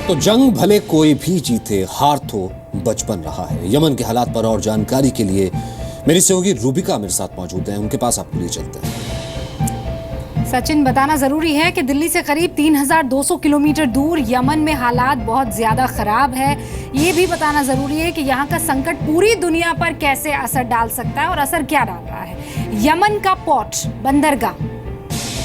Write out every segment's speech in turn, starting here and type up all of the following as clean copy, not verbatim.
तो जंग भले कोई भी जीते, हार तो बचपन रहा है। यमन के हालात पर और जानकारी के लिए मेरी सहयोगी रूबिका मेरे साथ मौजूद हैं, उनके पास आपको ले चलते हैं। सचिन, बताना जरूरी है कि दिल्ली से करीब 3200 किलोमीटर दूर यमन में हालात बहुत ज्यादा खराब है। ये भी बताना जरूरी है कि यहाँ का संकट पूरी दुनिया पर कैसे असर डाल सकता है और असर क्या डाल रहा है। यमन का पोर्ट बंदरगाह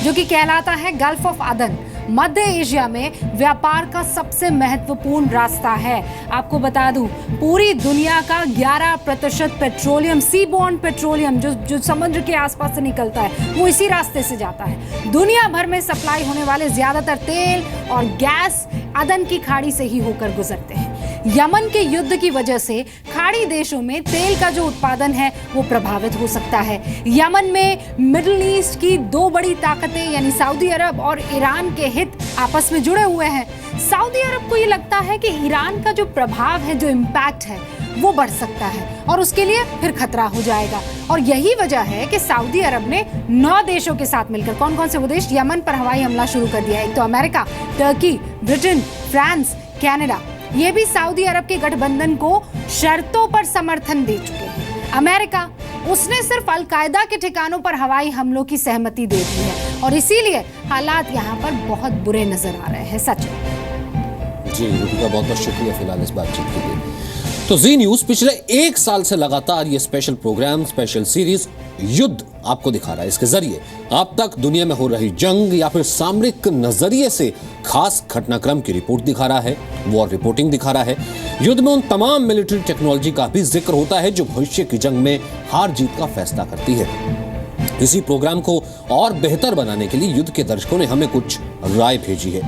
जो कि कहलाता है गल्फ ऑफ अदन, मध्य एशिया में व्यापार का सबसे महत्वपूर्ण रास्ता है। आपको बता दूं, पूरी दुनिया का 11% पेट्रोलियम, सीबोर्न पेट्रोलियम जो समुद्र के आसपास से निकलता है, वो इसी रास्ते से जाता है। दुनिया भर में सप्लाई होने वाले ज्यादातर तेल और गैस अदन की खाड़ी से ही होकर गुजरते हैं। यमन के युद्ध की वजह से खाड़ी देशों में तेल का जो उत्पादन है वो प्रभावित हो सकता है। यमन में मिडिल ईस्ट की दो बड़ी ताकतें यानी सऊदी अरब और ईरान के हित आपस में जुड़े हुए हैं। सऊदी अरब को ये लगता है कि ईरान का जो प्रभाव है, जो इम्पैक्ट है, वो बढ़ सकता है और उसके लिए फिर खतरा हो जाएगा। और यही वजह है कि सऊदी अरब ने 9 देशों के साथ मिलकर, कौन कौन से वो देश, यमन पर हवाई हमला शुरू कर दिया है। एक तो America, Turkey, Britain, France, Canada, ये भी सऊदी अरब के गठबंधन को शर्तों पर समर्थन दे चुके हैं। अमेरिका, उसने सिर्फ अल-कायदा के ठिकानों पर हवाई हमलों की सहमति दे दी है और इसीलिए हालात यहाँ पर बहुत बुरे नजर आ रहे हैं। सचिन जी, रूबिका बहुत बहुत शुक्रिया फिलहाल इस बातचीत के लिए। तो जी न्यूज पिछले 1 साल से लगातार ये स्पेशल प्रोग्राम, स्पेशल सीरीज युद्ध आपको दिखा रहा है। इसके जरिए अब तक दुनिया में हो रही जंग या फिर सामरिक नजरिए से खास घटनाक्रम की रिपोर्ट दिखा रहा है, वॉर रिपोर्टिंग दिखा रहा है। युद्ध में उन तमाम मिलिट्री टेक्नोलॉजी का भी जिक्र होता है जो भविष्य की जंग में हार जीत का फैसला करती है। इसी प्रोग्राम को और बेहतर बनाने के लिए युद्ध के दर्शकों ने हमें कुछ राय भेजी है।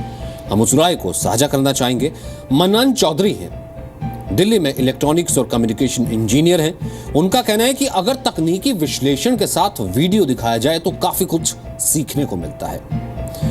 हम उस राय को साझा करना चाहेंगे। मन्नान चौधरी हैं, दिल्ली में इलेक्ट्रॉनिक्स और कम्युनिकेशन इंजीनियर हैं। उनका कहना है कि अगर तकनीकी विश्लेषण के साथ वीडियो दिखाया जाए तो काफी कुछ सीखने को मिलता है।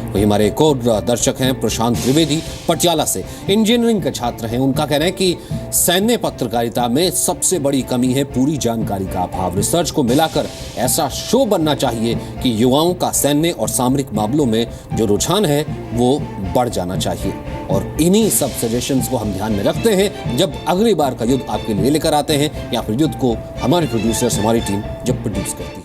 वही हमारे एक और दर्शक हैं प्रशांत त्रिवेदी, पटियाला से, इंजीनियरिंग के छात्र हैं। उनका कहना है कि सैन्य पत्रकारिता में सबसे बड़ी कमी है पूरी जानकारी का अभाव। रिसर्च को मिलाकर ऐसा शो बनना चाहिए कि युवाओं का सैन्य और सामरिक मामलों में जो रुझान है वो बढ़ जाना चाहिए। और इन्हीं सब सजेशंस को हम ध्यान में रखते हैं जब अगली बार का युद्ध आपके लिए लेकर आते हैं या फिर युद्ध को हमारे प्रोड्यूसर्स, हमारी टीम जब प्रोड्यूस करती है।